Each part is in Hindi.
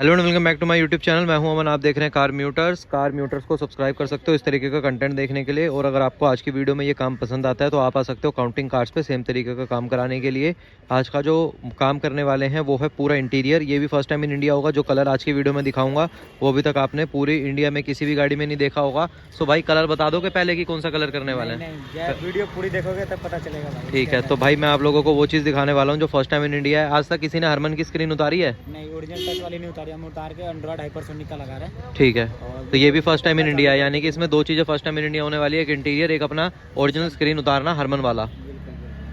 Hello and welcome back to my YouTube channel. मैं हूं अमन, आप देख रहे हैं कार म्यूटर्स को सब्सक्राइब कर सकते हो इस तरीके का कंटेंट देखने के लिए। और अगर आपको आज की वीडियो में ये काम पसंद आता है तो आप आ सकते हो काउंटिंग कार्स पे सेम तरीके का काम कराने के लिए। आज का जो काम करने वाले हैं वो है पूरा इंटीरियर। ये भी फर्स्ट टाइम इन इंडिया होगा। जो कलर आज की वीडियो में दिखाऊंगा वो अभी तक आपने पूरी इंडिया में किसी भी गाड़ी में नहीं देखा होगा। सो भाई कलर बता दो कि पहले की कौन सा कलर करने वाले हैं। वीडियो पूरी देखोगे तब पता चलेगा भाई। ठीक है, तो भाई मैं आप लोगों को वो चीज़ दिखाने वाला हूँ जो फर्स्ट टाइम इन इंडिया है। आज तक किसी ने हरमन की स्क्रीन उतारी है? नहीं, ओरिजिनल टच वाली नहीं उतारी, हम उतार के एंड्रॉइड हाइपरसोनिक का लगा रहे हैं। ठीक है, तो ये भी फर्स्ट टाइम इन इंडिया है, यानी कि इसमें दो चीज़ें फर्स्ट टाइम इन इंडिया होने वाली है। एक इंटीरियर, एक अपना ओरिजिनल स्क्रीन उतारना हरमन वाला।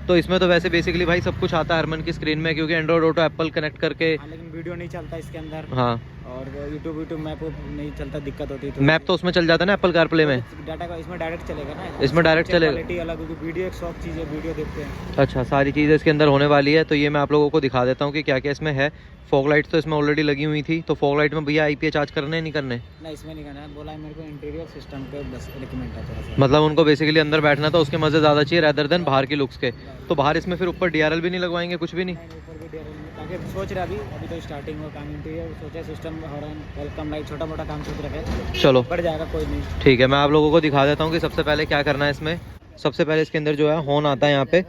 तो इसमें तो वैसे बेसिकली भाई सब कुछ आता है हरमन की स्क्रीन में, क्योंकि एंड्रॉइड ऑटो एप्पल कनेक्ट करके। लेकिन वीडियो नहीं चलता इसके अंदर। हाँ, और यूट्यूब मैप नहीं चलता, दिक्कत होती है। तो मैप तो उसमें चल जाता है ना एप्पल कारप्ले में। डाटा का इसमें डायरेक्ट चलेगा ना, इसमें डायरेक्ट चलेगा। क्वालिटी अलग होगी, वीडियो एक शौक चीज़ है, वीडियो देखते हैं। अच्छा, सारी चीज़ें इसके अंदर होने वाली है। तो ये मैं आप लोगों को दिखा देता हूँ कि क्या क्या इसमें है। फॉग लाइट्स तो इसमें ऑलरेडी लगी हुई थी। तो फॉग लाइट में भैया आईपीए चार्ज करने नहीं करने? नहीं, इसमें नहीं करना है। बोला है मेरे को इंटीरियर सिस्टम पे बस रिकमेंड है थोड़ा सा। मतलब उनको बेसिकली अंदर बैठना तो उसके मज़े ज़्यादा चाहिए रैदर देन बाहर की लुक्स के। तो बाहर इसमें फिर ऊपर डीआरएल भी नहीं लगवाएंगे, कुछ भी नहीं? ऊपर भी आगे सोच रहे अभी तो स्टार्टिंग में काम। इंटीरियर सोचा, सिस्टम हॉर्न वेलकम लाइट छोटा मोटा काम सोच रखे। चलो बढ़ जाएगा, कोई नहीं। ठीक है, मैं आप लोगों को दिखा देता हूँ कि सबसे पहले क्या करना है इसमें। सबसे पहले इसके अंदर जो है हॉर्न आता है यहाँ पे,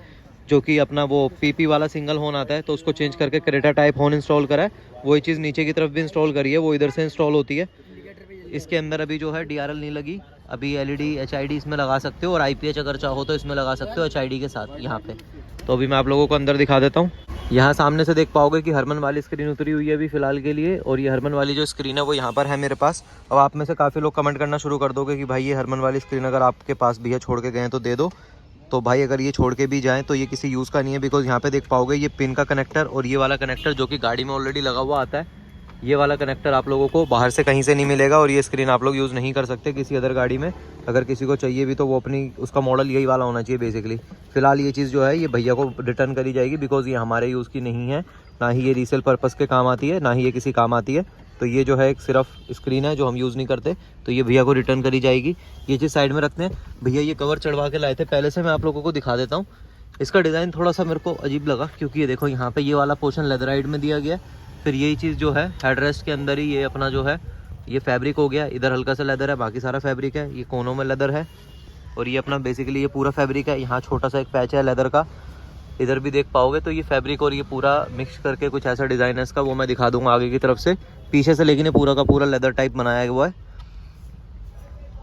जो कि अपना वो पीपी वाला सिंगल हॉर्न आता है। तो उसको चेंज करके क्रेटा टाइप हॉर्न इंस्टॉल करा है। वही चीज़ नीचे की तरफ भी इंस्टॉल करी है, वो इधर से इंस्टॉल होती है। इसके अंदर अभी जो है डीआरएल नहीं लगी। अभी एलईडी एचआईडी इसमें लगा सकते हो, और आईपीएच अगर चाहो तो इसमें लगा सकते हो एचआईडी के साथ यहाँ पे। तो अभी मैं आप लोगों को अंदर दिखा देता हूँ। यहाँ सामने से देख पाओगे कि हरमन वाली स्क्रीन उतरी हुई है अभी फ़िलहाल के लिए। और ये हरमन वाली जो स्क्रीन है वो यहाँ पर है मेरे पास। अब आप में से काफ़ी लोग कमेंट करना शुरू कर दोगे कि भाई ये हरमन वाली स्क्रीन अगर आपके पास भैया छोड़ के गए हैं तो दे दो। तो भाई अगर ये छोड़ के भी जाएँ तो ये किसी यूज़ का नहीं है, बिकॉज यहाँ पे देख पाओगे ये पिन का कनेक्टर और ये वाला कनेक्टर जो कि गाड़ी में ऑलरेडी लगा हुआ आता है। ये वाला कनेक्टर आप लोगों को बाहर से कहीं से नहीं मिलेगा, और ये स्क्रीन आप लोग यूज़ नहीं कर सकते किसी अदर गाड़ी में। अगर किसी को चाहिए भी तो वो अपनी उसका मॉडल यही वाला होना चाहिए बेसिकली। फ़िलहाल ये चीज़ जो है ये भैया को रिटर्न करी जाएगी, बिकॉज ये हमारे यूज़ की नहीं है। ना ही ये रीसेल पर्पज़ के काम आती है, ना ही ये किसी काम आती है। तो ये जो है एक सिर्फ स्क्रीन है जो हम यूज़ नहीं करते, तो ये भैया को रिटर्न करी जाएगी। ये चीज़ साइड में रखते हैं। भैया ये कवर चढ़वा के लाए थे पहले से, मैं आप लोगों को दिखा देता हूँ। इसका डिज़ाइन थोड़ा सा मेरे को अजीब लगा, क्योंकि ये देखो यहाँ पे ये वाला पोर्शन लेदराइड में दिया गया। फिर यही चीज़ जो है हेडरेस्ट के अंदर ही ये अपना जो है ये फैब्रिक हो गया। इधर हल्का सा लेदर है, बाकी सारा फैब्रिक है। ये कोनों में लेदर है, और ये अपना बेसिकली ये पूरा फैब्रिक है। यहाँ छोटा सा एक पैच है लेदर का, इधर भी देख पाओगे। तो ये फैब्रिक और ये पूरा मिक्स करके कुछ ऐसा डिज़ाइन है इसका, वो मैं दिखा दूंगा आगे की तरफ से। पीछे से लेकिन ये पूरा का पूरा लेदर टाइप बनाया हुआ है।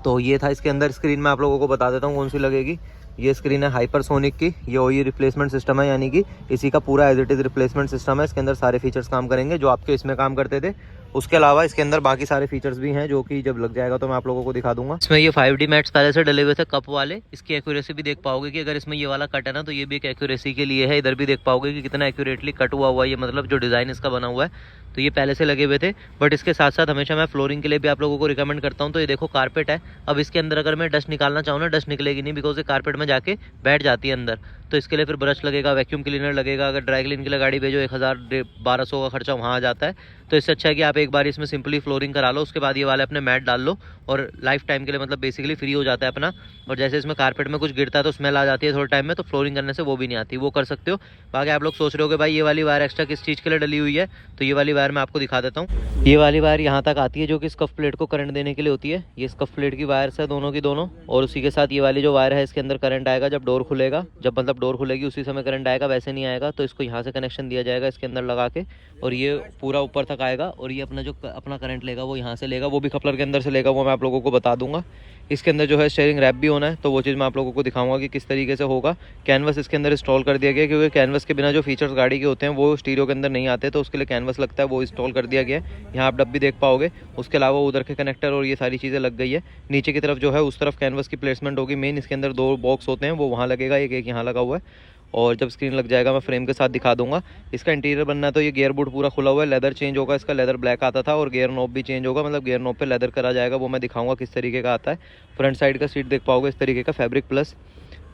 तो ये था इसके अंदर। स्क्रीन में आप लोगों को बता देता हूँ कौन सी लगेगी। ये स्क्रीन है हाइपरसोनिक की। ये ओई रिप्लेसमेंट सिस्टम है, यानी कि इसी का पूरा as it is replacement system है। इसके अंदर सारे फीचर्स काम करेंगे जो आपके इसमें काम करते थे। उसके अलावा इसके अंदर बाकी सारे फीचर्स भी हैं जो कि जब लग जाएगा तो मैं आप लोगों को दिखा दूंगा। इसमें ये 5D मैट्स पहले से डले हुए थे कप वाले। इसकी एक्यूरेसी भी देख पाओगे कि अगर इसमें ये वाला कट है ना तो ये भी एक एक्यूरेसी के लिए है। इधर भी देख पाओगे कि कितना एक्यूरेटली कट हुआ है ये, मतलब जो डिज़ाइन इसका बना हुआ है। तो ये पहले से लगे हुए थे। बट इसके साथ साथ हमेशा मैं फ्लोरिंग के लिए भी आप लोगों को रिकमेंड करता हूँ। तो ये देखो कारपेट है। अब इसके अंदर अगर मैं डस्ट निकालना चाहूँ ना, डस्ट निकलेगी नहीं, बिकॉज ये कारपेट में जाके बैठ जाती है अंदर। तो इसके लिए फिर ब्रश लगेगा, वैक्यूम क्लीनर लगेगा। अगर ड्राई क्लीन के लिए गाड़ी भेजो 1000-1200 का खर्चा वहाँ आ जाता है। तो इससे अच्छा है कि आप एक बार इसमें सिंपली फ्लोरिंग करा लो, उसके बाद ये वाले अपने मैट डाल लो, और लाइफ टाइम के लिए मतलब बेसिकली फ्री हो जाता है अपना। और जैसे इसमें कारपेट में कुछ गिरता है तो स्मेल आ जाती है थोड़े टाइम में, तो फ्लोरिंग करने से वो भी नहीं आती, वो कर सकते हो। बाकी आप लोग सोच रहे हो कि भाई ये वाली वायर एक्स्ट्रा किस चीज़ के लिए डली हुई है, तो ये वाली वायर मैं आपको दिखा देता हूँ। ये वाली वायर यहाँ तक आती है जो कि स्कफ प्लेट को करंट देने के लिए होती है। ये स्कफ प्लेट की वायर्स है दोनों की दोनों। और उसी के साथ ये वाली जो वायर है इसके अंदर करंट आएगा जब डोर खुलेगा, जब मतलब डोर खुलेगी उसी समय करंट आएगा, वैसे नहीं आएगा। तो इसको यहाँ से कनेक्शन दिया जाएगा इसके अंदर लगा के, और ये पूरा ऊपर तक आएगा। और ये अपना जो अपना करंट लेगा वो यहाँ से लेगा, वो भी कपलर के अंदर से लेगा, वो मैं आप लोगों को बता दूंगा। इसके अंदर जो है स्टीयरिंग रैप भी होना है, तो वो चीज़ मैं आप लोगों को दिखाऊंगा कि किस तरीके से होगा। कैनवस इसके अंदर इंस्टॉल कर दिया गया, क्योंकि कैनवस के बिना जो फीचर्स गाड़ी के होते हैं वो स्टीरियो के अंदर नहीं आते, तो उसके लिए कैनवस लगता है, वो इंस्टॉल कर दिया गया है। यहाँ आप डब्बी देख पाओगे। उसके अलावा उधर के कनेक्टर और ये सारी चीज़ें लग गई है। नीचे की तरफ जो है उस तरफ कैनवस की प्लेसमेंट होगी मेन। इसके अंदर 2 बॉक्स होते हैं, वो वहाँ लगेगा, एक यहाँ लगा हुआ है। और जब स्क्रीन लग जाएगा मैं फ्रेम के साथ दिखा दूंगा। इसका इंटीरियर बनना है तो ये गियर बोर्ड पूरा खुला हुआ है। लेदर चेंज होगा, इसका लेदर ब्लैक आता था, और गियर नॉब भी चेंज होगा, मतलब गियर नॉब पे लेदर करा जाएगा, वो मैं दिखाऊंगा किस तरीके का आता है। फ्रंट साइड का सीट देख पाओगे इस तरीके का फैब्रिक प्लस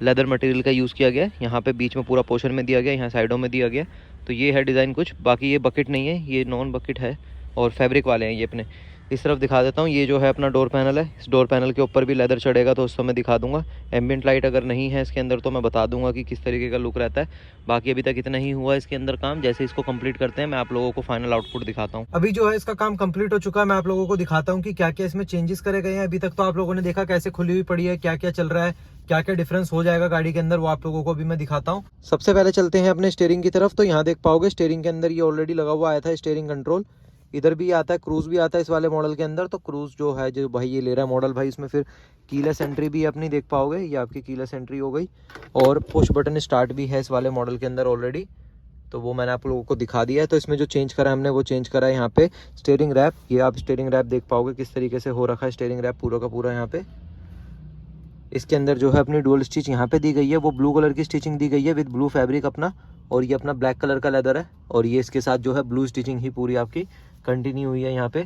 लेदर मटेरियल का यूज़ किया गया है। यहाँ पे बीच में पूरा पोर्शन में दिया गया, यहाँ साइडों में दिया गया। तो ये है डिज़ाइन कुछ। बाकी ये बकेट नहीं है, ये नॉन बकेट है, और फैब्रिक वाले हैं ये अपने। इस तरफ दिखा देता हूँ, ये जो है अपना डोर पैनल है, इस डोर पैनल के ऊपर भी लेदर चढ़ेगा तो उस समय दिखा दूंगा। एम्बिएंट लाइट अगर नहीं है इसके अंदर तो मैं बता दूंगा कि किस तरीके का लुक रहता है। बाकी अभी तक इतना ही हुआ इसके अंदर काम, जैसे इसको कंप्लीट करते हैं मैं आप लोगों को फाइनल आउटपुट दिखाता हूँ। अभी जो है इसका काम कंप्लीट हो चुका है, मैं आप लोगों को दिखाता हूँ कि क्या क्या इसमें चेंजेस करे गए हैं। अभी तक तो आप लोगों ने देखा कैसे खुली हुई पड़ी है, क्या क्या चल रहा है, क्या क्या डिफरेंस हो जाएगा गाड़ी के अंदर, वो आप लोगों को भी मैं दिखाता हूँ। सबसे पहले चलते हैं अपने स्टीयरिंग की तरफ। तो यहाँ देख पाओगे स्टीयरिंग के अंदर ये ऑलरेडी लगा हुआ आया था स्टीयरिंग कंट्रोल, इधर भी आता है, क्रूज भी आता है इस वाले मॉडल के अंदर। तो क्रूज जो है जो भाई ये ले रहा है मॉडल भाई, इसमें फिर कीलेस एंट्री भी अपनी देख पाओगे, ये आपकी कीलेस एंट्री हो गई, और पुश बटन स्टार्ट भी है इस वाले मॉडल के अंदर ऑलरेडी, तो वो मैंने आप लोगों को दिखा दिया है। तो इसमें जो चेंज करा है हमने वो चेंज करा है यहाँ पे स्टीयरिंग रैप। ये आप स्टीयरिंग रैप देख पाओगे किस तरीके से हो रखा है स्टीयरिंग रैप पूरा का पूरा यहाँ पे। इसके अंदर जो है अपनी डुअल स्टिच यहाँ पे दी गई है, वो ब्लू कलर की स्टिचिंग दी गई है विद ब्लू फैब्रिक अपना, और ये अपना ब्लैक कलर का लेदर है, और ये इसके साथ जो है ब्लू स्टिचिंग ही पूरी आपकी कंटिन्यू हुई है यहाँ पे।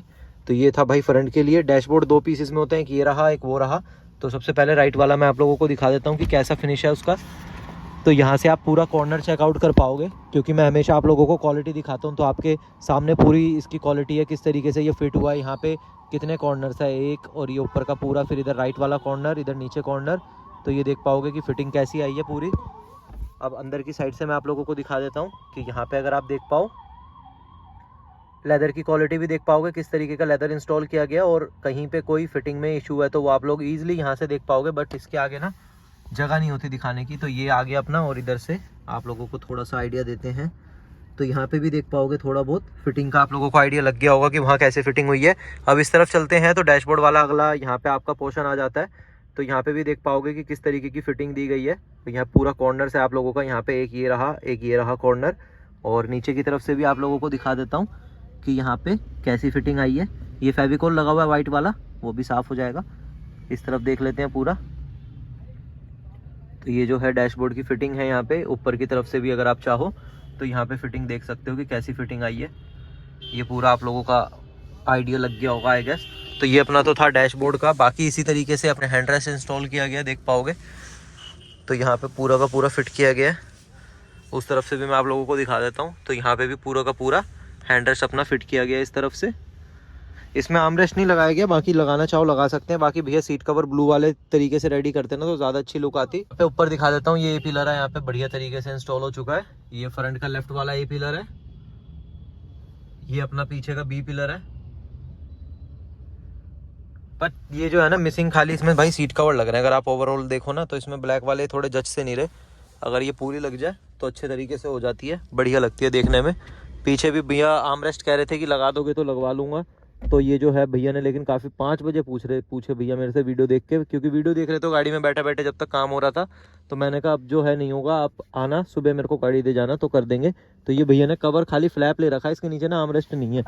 तो ये था भाई फ्रंट के लिए। डैशबोर्ड दो पीसेस में होते हैं, एक ये रहा एक वो रहा। तो सबसे पहले राइट वाला मैं आप लोगों को दिखा देता हूँ कि कैसा फिनिश है उसका। तो यहाँ से आप पूरा कॉर्नर चेकआउट कर पाओगे, क्योंकि मैं हमेशा आप लोगों को क्वालिटी दिखाता हूँ, तो आपके सामने पूरी इसकी क्वालिटी है, किस तरीके से ये फिट हुआ है। यहाँ पे कितने कॉर्नर्स है, एक, और ये ऊपर का पूरा, फिर इधर राइट वाला कॉर्नर, इधर नीचे कॉर्नर। तो ये देख पाओगे कि फिटिंग कैसी आई है पूरी। अब अंदर की साइड से मैं आप लोगों को दिखा देता हूँ कि यहाँ पे अगर आप देख पाओ लेदर की क्वालिटी भी देख पाओगे, किस तरीके का लेदर इंस्टॉल किया गया, और कहीं पे कोई फिटिंग में इशू है तो वो आप लोग ईजिली यहाँ से देख पाओगे। बट इसके आगे ना जगह नहीं होती दिखाने की, तो ये आ गया अपना, और इधर से आप लोगों को थोड़ा सा आइडिया देते हैं। तो यहाँ पे भी देख पाओगे थोड़ा बहुत फिटिंग का आप लोगों को आइडिया लग गया होगा कि वहाँ कैसे फिटिंग हुई है। अब इस तरफ चलते हैं तो डैशबोर्ड वाला अगला यहाँ पे आपका पोर्शन आ जाता है। तो यहाँ पे भी देख पाओगे कि किस तरीके की फिटिंग दी गई है। तो यहाँ पूरा कॉर्नर से आप लोगों का यहाँ पे एक ये रहा कॉर्नर, और नीचे की तरफ से भी आप लोगों को दिखा देता हूँ कि यहाँ पे कैसी फिटिंग आई है। ये फेविकोल लगा हुआ है वाइट वाला, वो भी साफ़ हो जाएगा। इस तरफ देख लेते हैं पूरा। तो ये जो है डैशबोर्ड की फिटिंग है यहाँ पे। ऊपर की तरफ से भी अगर आप चाहो तो यहाँ पे फिटिंग देख सकते हो कि कैसी फिटिंग आई है। ये पूरा आप लोगों का आइडिया लग गया होगा आई गेस। तो ये अपना तो था डैशबोर्ड का। बाकी इसी तरीके से अपने हैंड रेस्ट इंस्टॉल किया गया, देख पाओगे। तो यहाँ पे पूरा का पूरा फिट किया गया है। उस तरफ से भी मैं आप लोगों को दिखा देता हूँ। तो यहाँ पे भी पूरा का पूरा हैंड रेस्ट अपना फिट किया गया है इस तरफ से। इसमें आर्म रेस्ट नहीं लगाया गया, बाकी लगाना चाहो लगा सकते हैं। बाकी भैया सीट कवर ब्लू वाले तरीके से रेडी करते हैं ना, तो ज़्यादा अच्छी लुक आती है। ऊपर दिखा देता हूँ, ये पिलर है यहाँ पे बढ़िया तरीके से इंस्टॉल हो चुका है। ये फ्रंट का लेफ्ट वाला ए पिलर है, ये अपना पीछे का बी पिलर है। पर ये जो है ना मिसिंग खाली इसमें भाई सीट कवर लग रहे हैं। अगर आप ओवरऑल देखो ना तो इसमें ब्लैक वाले थोड़े जच से नहीं रहे। अगर ये पूरी लग जाए तो अच्छे तरीके से हो जाती है, बढ़िया लगती है देखने में। पीछे भी भैया आर्म रेस्ट कह रहे थे कि लगा दोगे तो लगवा लूँगा। तो ये जो है भैया ने लेकिन काफ़ी 5 बजे पूछे भैया मेरे से वीडियो देख के, क्योंकि वीडियो देख रहे तो गाड़ी में बैठे बैठे जब तक काम हो रहा था। तो मैंने कहा अब जो है नहीं होगा, आप आना सुबह मेरे को गाड़ी दे जाना तो कर देंगे। तो ये भैया ने कवर खाली फ्लैप ले रखा है, इसके नीचे ना आर्म रेस्ट नहीं है।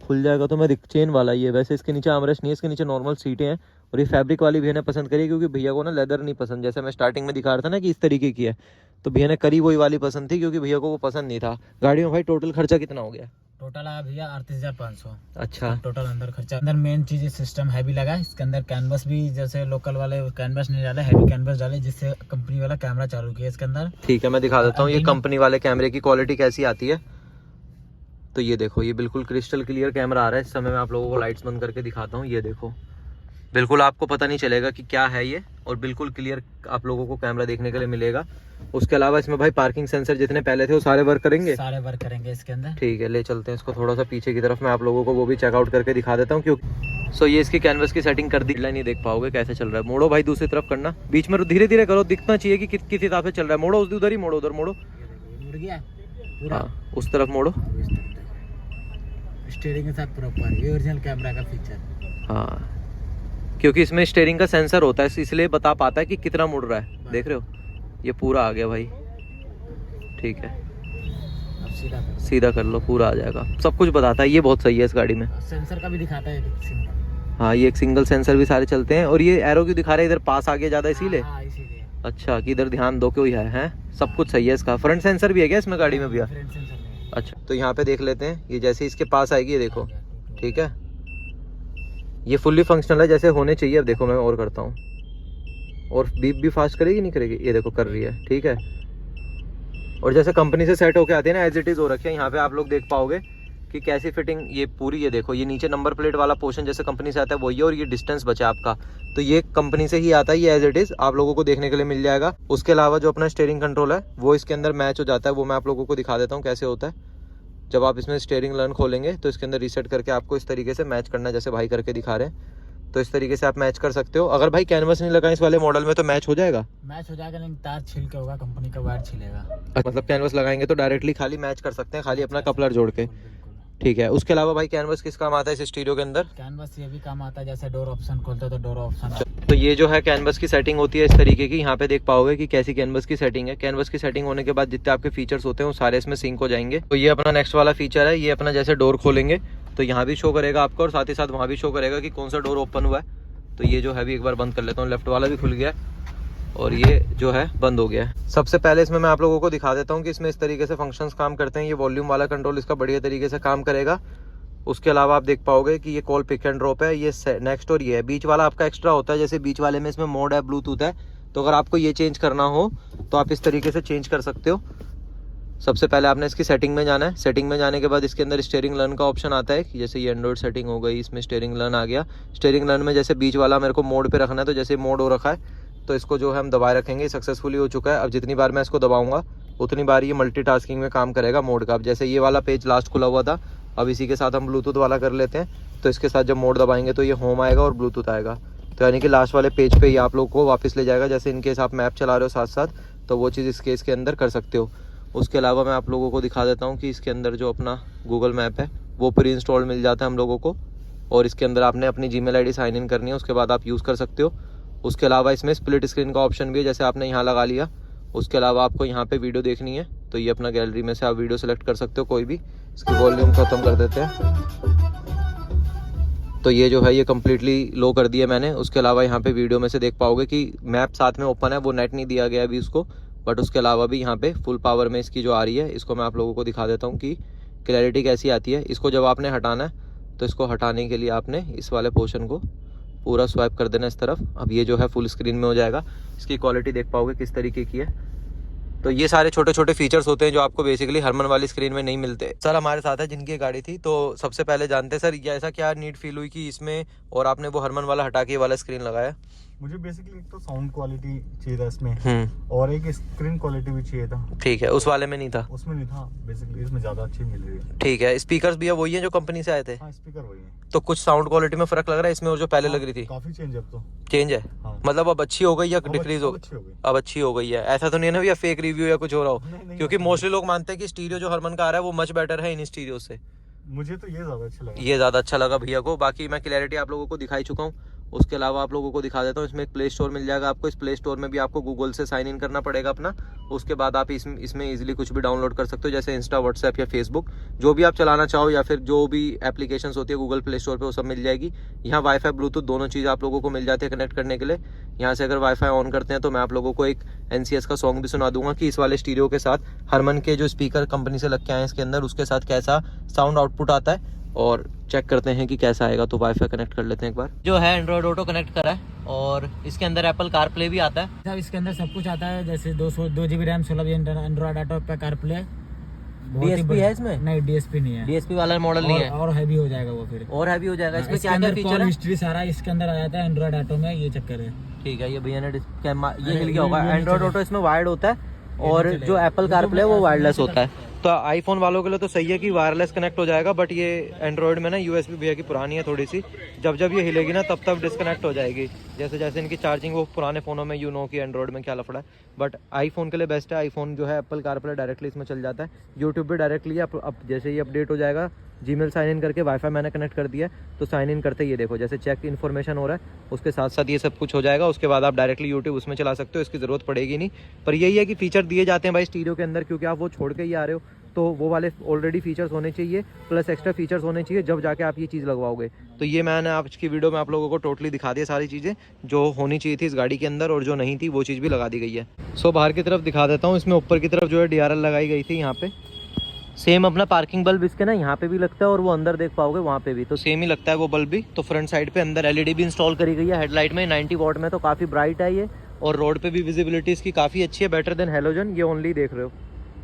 खुल जाएगा तो मैं चेन वाला ही है, वैसे इसके नीचे आर्म रेस्ट नहीं है, इसके नीचे नॉर्मल सीटें हैं। और ये फैब्रिक वाली भैया ने पसंद करी, क्योंकि भैया को ना लेदर नहीं पसंद, जैसे मैं स्टार्टिंग में दिखा रहा था ना कि इस तरीके की है। तो भैया ने करी वही वाली पसंद थी, क्योंकि भैया को वो पसंद नहीं था। गाड़ी में भाई टोटल खर्चा कितना हो गया? टोटल आया भैया 38,500। अच्छा, टोटल अंदर खर्चा। अंदर मेन चीज सिस्टम हैवी लगा है, इसके अंदर कैनवस भी जैसे लोकल वाले कैनवस नहीं डाले, हैवी कैनवस डाले, जिससे कंपनी वाला कैमरा चालू किया इसके अंदर। ठीक है, मैं दिखा देता हूँ ये कंपनी वाले कैमरे की क्वालिटी कैसी आती है। तो ये देखो, ये बिल्कुल क्रिस्टल क्लियर कैमरा आ रहा है। इस समय मैं आप लोगों को लाइट्स बंद करके दिखाता हूँ। ये देखो, बिल्कुल आपको पता नहीं चलेगा कि क्या है ये, और बिल्कुल क्लियर आप लोगों को कैमरा देखने के लिए मिलेगा। उसके अलावा इसमें भाई पार्किंग सेंसर जितने पहले थे वो सारे वर्क करेंगे, सारे वर्क करेंगे इसके अंदर। ठीक है, ले चलते हैं इसको थोड़ा सा पीछे की तरफ। मैं आप लोगों को वो भी चेकआउट करके दिखा देता हूँ। क्योंकि सो ये इसकी कैनवस की सेटिंग कर दी, नहीं देख पाओगे कैसे चल रहा है। मोड़ो भाई दूसरी तरफ करना, बीच में धीरे धीरे करो, दिखना चाहिए कि किस हिसाब से चल रहा है। मोड़ो उधर ही मोड़ो, उधर मोड़ो, मुड़ गया पूरा। हाँ उस तरफ मोड़ो। स्टीयरिंग के साथ प्रॉपर, ये ओरिजिनल कैमरा का फीचर। हाँ, क्योंकि इसमें स्टीयरिंग का सेंसर होता है, इसलिए बता पाता है कि कितना मुड़ रहा है। देख रहे हो, ये पूरा आ गया भाई। ठीक है, अब सीधा कर लो, पूरा आ जाएगा। सब कुछ बताता है, ये बहुत सही है इस गाड़ी में। सेंसर का भी दिखाता है सिंगल। हाँ, ये एक सिंगल सेंसर भी सारे चलते हैं। और ये एरो क्यों दिखा रहा है इधर पास आ गया ज़्यादा, इसीलिए। अच्छा, कि इधर ध्यान दो क्यों है। सब कुछ सही है इसका। फ्रंट सेंसर भी है क्या इसमें गाड़ी में भैया? अच्छा, तो यहाँ पे देख लेते हैं। ये जैसे इसके पास आएगी, ये देखो, ठीक है, ये फुल्ली फंक्शनल है जैसे होने चाहिए। अब देखो मैं और करता हूँ, और बीप भी फास्ट करेगी नहीं करेगी, ये देखो कर रही है, ठीक है। और जैसे कंपनी से सेट होके आते हैं ना, एज इट इज़ हो रखे हैं। यहाँ पे आप लोग देख पाओगे कि कैसी फिटिंग ये पूरी, ये देखो ये नीचे नंबर प्लेट वाला पोर्शन जैसे कंपनी से आता है वही है, और ये डिस्टेंस बचा आपका, तो ये कंपनी से ही आता है, ये एज इट इज़ आप लोगों को देखने के लिए मिल जाएगा। उसके अलावा जो अपना स्टीयरिंग कंट्रोल है वो इसके अंदर मैच हो जाता है, वो मैं आप लोगों को दिखा देता हूँ कैसे होता है। जब आप इसमें स्टीयरिंग लर्न खोलेंगे तो इसके अंदर रीसेट करके आपको इस तरीके से मैच करना है, जैसे भाई करके दिखा रहे हैं, तो इस तरीके से आप मैच कर सकते हो। अगर भाई कैनवस नहीं लगा इस वाले मॉडल में तो मैच हो जाएगा, मैच हो जाएगा, लेकिन तार छिल के होगा, कंपनी का वायर छिलेगा। मतलब कैनवस लगाएंगे तो डायरेक्टली खाली मैच कर सकते हैं, खाली अपना कपलर जोड़ के, ठीक है। उसके अलावा भाई कैनवस किस काम आता है इस स्टीरियो के अंदर? कैनवस ये भी काम आता है, जैसे डोर ऑप्शन खोलते हो तो डोर ऑप्शन। तो ये जो है कैनवस की सेटिंग होती है इस तरीके की, यहाँ पे देख पाओगे कि कैसी कैनवस की सेटिंग है। कैनवस की सेटिंग होने के बाद जितने आपके फीचर्स होते हैं वो सारे इसमें सिंक हो जाएंगे। तो ये अपना नेक्स्ट वाला फीचर है, ये अपना जैसे डोर खोलेंगे तो यहाँ भी शो करेगा आपको, और साथ ही साथ वहाँ भी शो करेगा कि कौन सा डोर ओपन हुआ है। तो ये जो है भी एक बार बंद कर लेता हूँ, लेफ्ट वाला भी खुल गया और ये जो है बंद हो गया है। सबसे पहले इसमें मैं आप लोगों को दिखा देता हूँ कि इसमें इस तरीके से फंक्शंस काम करते हैं। ये वॉल्यूम वाला कंट्रोल इसका बढ़िया तरीके से काम करेगा। उसके अलावा आप देख पाओगे कि ये कॉल पिक एंड ड्रॉप है, ये नेक्स्ट और ये है। बीच वाला आपका एक्स्ट्रा होता है, जैसे बीच वाले में इसमें मोड है, ब्लूटूथ है, तो अगर आपको ये चेंज करना हो तो आप इस तरीके से चेंज कर सकते हो। सबसे पहले आपने इसकी सेटिंग में जाना है। सेटिंग में जाने के बाद इसके अंदर स्टीयरिंग लर्न का ऑप्शन आता है कि जैसे ये एंड्रॉइड सेटिंग हो गई, इसमें स्टीयरिंग लर्न आ गया। स्टीयरिंग लर्न में जैसे बीच वाला मेरे को मोड पे रखना है, तो जैसे मोड हो रखा है तो इसको जो है हम दबाए रखेंगे, सक्सेसफुली हो चुका है। अब जितनी बार मैं इसको दबाऊंगा उतनी बार ये मल्टीटास्किंग में काम करेगा मोड का। अब जैसे ये वाला पेज लास्ट खुला हुआ था, अब इसी के साथ हम ब्लूटूथ वाला कर लेते हैं, तो इसके साथ जब मोड दबाएंगे तो ये होम आएगा और ब्लूटूथ आएगा, तो यानी कि लास्ट वाले पेज पे ही आप लोग को वापस ले जाएगा। जैसे इनकेस आप मैप चला रहे हो साथ साथ, तो वो चीज़ इस केस के अंदर कर सकते हो। उसके अलावा मैं आप लोगों को दिखा देता हूँ कि इसके अंदर जो अपना गूगल मैप है वो प्री इंस्टॉल मिल जाता है हम लोगों को, और इसके अंदर आपने अपनी जीमेल आईडी साइन इन करनी है, उसके बाद आप यूज़ कर सकते हो। उसके अलावा इसमें स्प्लिट स्क्रीन का ऑप्शन भी है, जैसे आपने यहाँ लगा लिया। उसके अलावा आपको यहाँ पे वीडियो देखनी है तो ये अपना गैलरी में से आप वीडियो सेलेक्ट कर सकते हो कोई भी। इसकी वॉल्यूम ख़त्म कर देते हैं, तो ये जो है ये कम्प्लीटली लो कर दिया मैंने। उसके अलावा यहाँ पे वीडियो में से देख पाओगे कि मैप साथ में ओपन है, वो नेट नहीं दिया गया अभी उसको, बट उसके अलावा भी यहाँ पे फुल पावर में इसकी जो आ रही है, इसको मैं आप लोगों को दिखा देता हूँ कि क्लैरिटी कैसी आती है। इसको जब आपने हटाना है तो इसको हटाने के लिए आपने इस वाले पोर्शन को पूरा स्वाइप कर देना इस तरफ। अब ये जो है फुल स्क्रीन में हो जाएगा। इसकी क्वालिटी देख पाओगे किस तरीके की है। तो ये सारे छोटे छोटे फीचर्स होते हैं जो आपको बेसिकली हरमन वाली स्क्रीन में नहीं मिलते। सर हमारे साथ है जिनकी गाड़ी थी, तो सबसे पहले जानते हैं सर ये ऐसा क्या नीड फील हुई कि इसमें और आपने वो हरमन वाला हटा के वाला स्क्रीन लगाया? मुझे बेसिकली एक तो साउंड क्वालिटी चाहिए था इसमें, और एक स्क्रीन क्वालिटी भी चाहिए था। ठीक है, उस वाले में नहीं था? उसमें नहीं था, बेसिकली इसमें ज़्यादा अच्छी मिल रही है। ठीक है, स्पीकर्स भी है वही है जो कंपनी से आए थे? हाँ, स्पीकर वही है। तो कुछ साउंड क्वालिटी में फर्क लग रहा है इसमें और जो पहले लग रही थी? काफ़ी चेंज है अब तो। चेंज है? हाँ। मतलब अब अच्छी हो गई या डिक्रीज हो गई? अब अच्छी हो गई है, ऐसा तो नहीं है ना भैया फेक रिव्यू या कुछ हो रहा हो? क्योंकि मोस्टली लोग मानते हैं कि स्टीरियो जो हरमन का आ रहा है वो मच बेटर है इन स्टीरियो से। मुझे तो ये ज़्यादा अच्छा लगा। ये ज़्यादा अच्छा लगा भैया को। बाकी मैं क्लैरिटी आप लोगों को दिखाई चुका हूँ। उसके अलावा आप लोगों को दिखा देता हूँ, इसमें एक प्ले स्टोर मिल जाएगा आपको। इस प्ले स्टोर में भी आपको गूगल से साइन इन करना पड़ेगा अपना। उसके बाद आप इसमें इजीली कुछ भी डाउनलोड कर सकते हो, जैसे इंस्टा, व्हाट्सएप या फेसबुक, जो भी आप चलाना चाहो, या फिर जो भी एप्लीकेशंस होती है गूगल प्ले स्टोर पे वो सब मिल जाएगी। यहाँ वाईफाई, ब्लूटूथ दोनों चीज़ आप लोगों को मिल जाती है कनेक्ट करने के लिए। यहाँ से अगर वाईफाई ऑन करते हैं तो मैं आप लोगों को एक NCS का सॉन्ग भी सुना दूंगा कि इस वाले स्टीरियो के साथ हरमन के जो स्पीकर कंपनी से लग के आए हैं इसके अंदर, उसके साथ कैसा साउंड आउटपुट आता है, और चेक करते हैं कि कैसा आएगा। तो वाईफाई कनेक्ट कर लेते हैं एक बार। जो है एंड्रॉइड ऑटो कनेक्ट करा है, और इसके अंदर एप्पल कार प्ले भी आता है। अब इसके अंदर सब कुछ आता है, जैसे 2 GB रैम, 16 एंड्रॉइड ऑटो पे कार प्ले। DSP है इसमें? नहीं, DSP नहीं है। DSP वाला मॉडल नहीं है, और हैवी हो जाएगा वो फिर। और हैवी हो जाएगा। इसमें इसके क्या क्या अंदर फीचर कॉल है? हिस्ट्री सारा इसके अंदर आ जाता है एंड्रॉइड ऑटो में, ये चक्कर है। ठीक है, ये भैया ने ये हिल ये गया होगा। नीचे एंड्रॉइड ऑटो इसमें वायर्ड होता है, और नीचे जो चलेगा। एप्पल कारप्ले है वो वायरलेस होता है। तो आईफोन वालों के लिए तो सही है कि वायरलेस कनेक्ट हो जाएगा, बट ये एंड्रॉइड में ना USB भैया की पुरानी है थोड़ी सी, जब जब ये हिलेगी ना तब तब डिस्कनेक्ट हो जाएगी। जैसे जैसे इनकी चार्जिंग वो पुराने फ़ोनों में कि एंड्रॉइड में क्या लफड़ा है, बट आईफोन के लिए बेस्ट है। आईफोन जो है एप्पल कारप्ले डायरेक्टली इसमें चल जाता है, यूट्यूब भी डायरेक्टली। अब जैसे ही अपडेट हो जाएगा, जीमेल साइन इन करके वाईफाई मैंने कनेक्ट कर दिया है, तो साइन इन करते ये देखो जैसे चेक इन्फॉर्मेशन हो रहा है, उसके साथ साथ ये सब कुछ हो जाएगा। उसके बाद आप डायरेक्टली यूट्यूब उसमें चला सकते हो, इसकी ज़रूरत पड़ेगी नहीं। पर यही है कि फीचर दिए जाते हैं भाई स्टीरियो के अंदर, क्योंकि आप वो छोड़ के ही आ रहे हो, तो वो वाले ऑलरेडी फीचर्स होने चाहिए, प्लस एक्स्ट्रा फीचर्स होने चाहिए, जब जाके आप ये चीज़ लगवाओगे। तो ये मैंने आज की वीडियो में आप लोगों को टोटली दिखा दिया सारी चीज़ें जो होनी चाहिए थी इस गाड़ी के अंदर, और जो नहीं थी वो चीज़ भी लगा दी गई है। सो बाहर की तरफ दिखा देता हूँ। इसमें ऊपर की तरफ जो है DRL लगाई गई थी, यहाँ पे सेम अपना पार्किंग बल्ब इसके ना यहाँ पे भी लगता है, और वो अंदर देख पाओगे वहाँ पे भी तो सेम ही लगता है वो बल्ब भी। तो फ्रंट साइड पे अंदर LED भी इंस्टॉल करी गई है हेडलाइट में, 90 वॉट में, तो काफ़ी ब्राइट है ये। और रोड पे भी विजिबिलिटी इसकी काफ़ी अच्छी है, बेटर देन हेलोजन। ये ओनली देख रहे हो,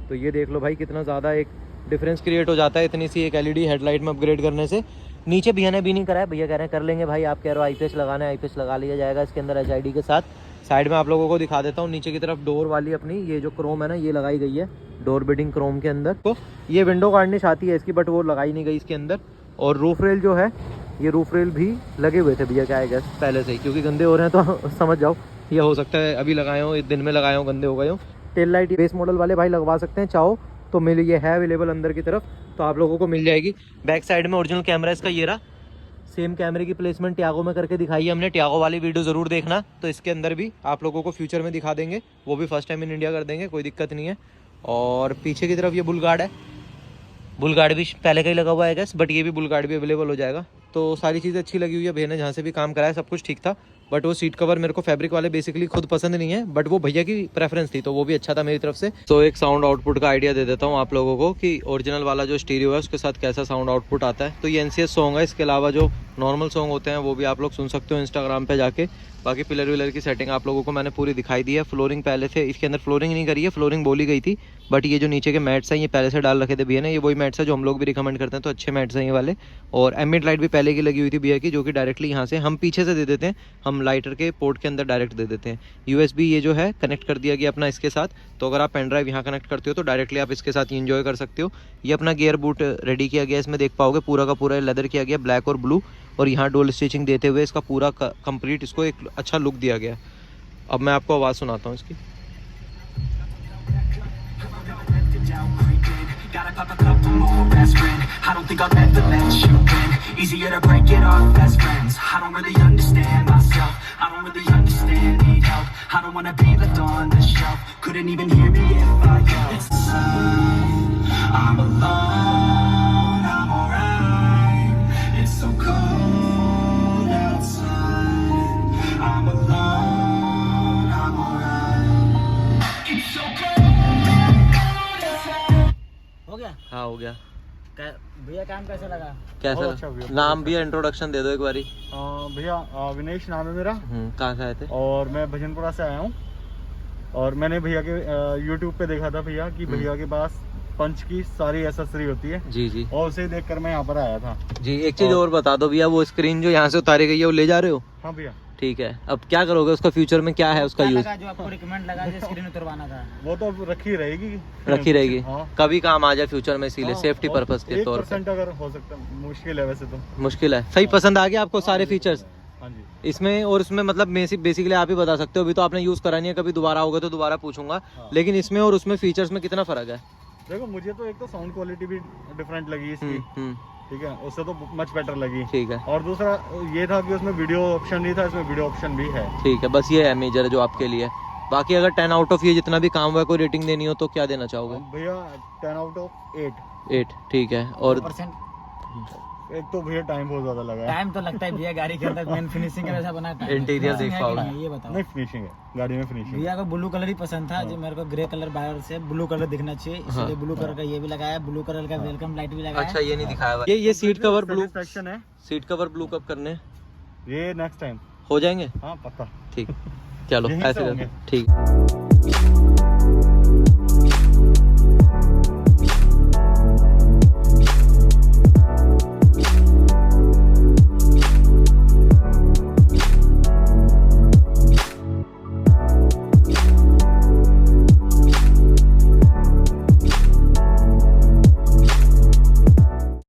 तो ये देख लो भाई कितना ज़्यादा एक डिफरेंस क्रिएट हो जाता है इतनी सी एक एलईडी हेडलाइट में अपग्रेड करने से। नीचे भैया ने भी नहीं करा है, भैया कह रहे हैं कर लेंगे भाई, आप कह रहे हो आईपीएस लगाना है, आईपीएस लगा लिया जाएगा इसके अंदर एचआईडी के साथ। साइड में आप लोगों को दिखा देता हूँ, नीचे की तरफ डोर वाली अपनी ये जो क्रोम है ना ये लगाई गई है डोर बिडिंग क्रोम के अंदर। तो ये विंडो गार्निश आती है इसकी, बट वो लगाई नहीं गई इसके अंदर। और रूफ रेल जो है, ये रूफ रेल भी लगे हुए थे भैया क्या है गैस पहले से ही, क्योंकि गंदे हो रहे हैं तो समझ जाओ, ये हो सकता है अभी लगाए हो, दिन में लगाए हो, गंदे हो गए हो। टेल लाइट बेस मॉडल वाले भाई लगवा सकते हैं चाहो तो, मिल ये है अवेलेबल अंदर की तरफ, तो आप लोगों को मिल जाएगी। बैक साइड में ओरिजिनल कैमरा इसका ये रहा, सेम कैमरे की प्लेसमेंट ट्यागो में करके दिखाई है हमने। ट्यागो वाली वीडियो ज़रूर देखना, तो इसके अंदर भी आप लोगों को फ्यूचर में दिखा देंगे, वो भी फर्स्ट टाइम इन इंडिया कर देंगे, कोई दिक्कत नहीं है। और पीछे की तरफ ये बुल गार्ड है, बुल गार्ड भी पहले का ही लगा हुआ है गैस, बट ये भी बुल गार्ड भी अवेलेबल हो जाएगा। तो सारी चीज़ें अच्छी लगी हुई है, भैया ने जहाँ से भी काम कराया सब कुछ ठीक था। बट वो सीट कवर मेरे को फैब्रिक वाले बेसिकली खुद पसंद नहीं है, बट वो भैया की प्रेफरेंस थी तो वो भी अच्छा था मेरी तरफ से। तो एक साउंड आउटपुट का आइडिया दे देता हूँ आप लोगों को कि ओरिजिनल वाला जो स्टीरियो है उसके साथ कैसा साउंड आउटपुट आता है। तो ये एनसीएस सॉन्ग है, इसके अलावा जो नॉर्मल सॉन्ग होते हैं वो भी आप लोग सुन सकते हो इंस्टाग्राम पे जाके। बाकी पिलर विलर की सेटिंग आप लोगों को मैंने पूरी दिखाई दी है। फ्लोरिंग पहले से इसके अंदर फ्लोरिंग नहीं करी है, फ्लोरिंग बोली गई थी, बट ये जो नीचे के मैट्स हैं ये पहले से डाल रखे थे भैया ने, ये वही मैट्स है जो हम लोग भी रिकमेंड करते हैं, तो अच्छे मैट्स हैं ये वाले। और एम्बिएंट लाइट भी पहले की लगी हुई थी भैया की, जो कि डायरेक्टली यहाँ से हम पीछे से दे देते हैं, हम लाइटर के पोर्ट के अंदर डायरेक्ट दे देते हैं। यूएसबी ये जो है कनेक्ट कर दिया गया अपना इसके साथ, तो अगर आप पेन ड्राइव यहाँ कनेक्ट करते हो तो डायरेक्टली आप इसके साथ इंजॉय कर सकते हो। ये अपना गियर बूट रेडी किया गया, इसमें देख पाओगे पूरा का पूरा लेदर किया गया, ब्लैक और ब्लू, और यहाँ डोल स्टिचिंग देते हुए इसका पूरा कंप्लीट इसको एक अच्छा लुक दिया गया। अब मैं आपको आवाज़ सुनाता हूँ इसकी। Gotta pop a couple more aspirin. I don't think I'll ever let you in. Easier to break it off best friends. I don't really understand myself. I don't really understand, need help. I don't wanna be left on the shelf. Couldn't even hear me if I yelled. It's the sun, I'm alone, I'm alright. It's so cold outside. I'm alone, I'm alright. It's so cold. हो गया? हाँ हो गया। भैया काम कैसा लगा? कैसा अच्छा भैया। नाम भी इंट्रोडक्शन दे दो एक बारी। भैया विनेश नाम है मेरा, कहाँ से आए थे? और मैं भजनपुरा से आया हूँ। और मैंने भैया के यूट्यूब पे देखा था भैया कि भैया के पास पंच की सारी एसेसरी होती है जी जी, और उसे देखकर मैं यहाँ पर आया था जी। एक चीज़ और बता दो भैया, वो स्क्रीन जो यहाँ से उतारी गई है वो ले जा रहे हो? हाँ भैया। ठीक है, अब क्या करोगे उसका, फ्यूचर में क्या है उसका यूज? जो आपको रिकमेंड लगा जो स्क्रीन उतरवाना था वो तो अब रखी रहेगी, रखी रहेगी, हाँ। कभी काम आ जाए फ्यूचर में, इसीलिए हाँ, सेफ्टी और पर्पस के तौर 1% अगर हो सकता है, मुश्किल है वैसे तो। मुश्किल है। सही पसंद आ गया आपको सारे फीचर्स हाँ जी। इसमें? और इसमें मतलब बेसिकली आप ही बता सकते हो, अभी तो आपने यूज करा नहीं है, कभी दोबारा होगा तो दोबारा पूछूंगा। हाँ। लेकिन इसमें और उसमें फीचर्स में कितना फर्क है? देखो मुझे तो एक तो साउंड क्वालिटी भी डिफरेंट लगी इसकी, ठीक है, उससे तो मच बेटर लगी। ठीक है, और दूसरा ये था कि उसमें वीडियो ऑप्शन नहीं था, इसमें वीडियो ऑप्शन भी है। ठीक है, बस ये है मेजर जो आपके लिए। बाकी अगर 10 आउट ऑफ ये जितना भी काम हुआ है कोई रेटिंग देनी हो तो क्या देना चाहोगे? भैया 10 आउट ऑफ 8। ठीक है। और 100%। एक तो भैया टाइम बहुत ज्यादा लगा है। टाइम तो लगता है भैया, गाड़ी के अंदर मेन फिनिशिंग कैसा बना है? इंटीरियर देख पाओगे? ये बताओ। नहीं फिनिशिंग है, गाड़ी में फिनिशिंग। भैया को ब्लू कलर ही पसंद था, जो मेरे को ग्रे कलर बाहर से ब्लू कलर दिखना चाहिए, इसलिए ब्लू कलर का ये भी लगाया, ब्लू कलर का वेलकम लाइट भी लगाया। अच्छा, ये नहीं दिखाया हुआ। ये सीट कवर ब्लू सेक्शन है, सीट कवर ब्लू कब करने ये नेक्स्ट टाइम हो जाएंगे? हाँ पक्का। ठीक, चलो यहीं से ऐसे होंगे। ठीक।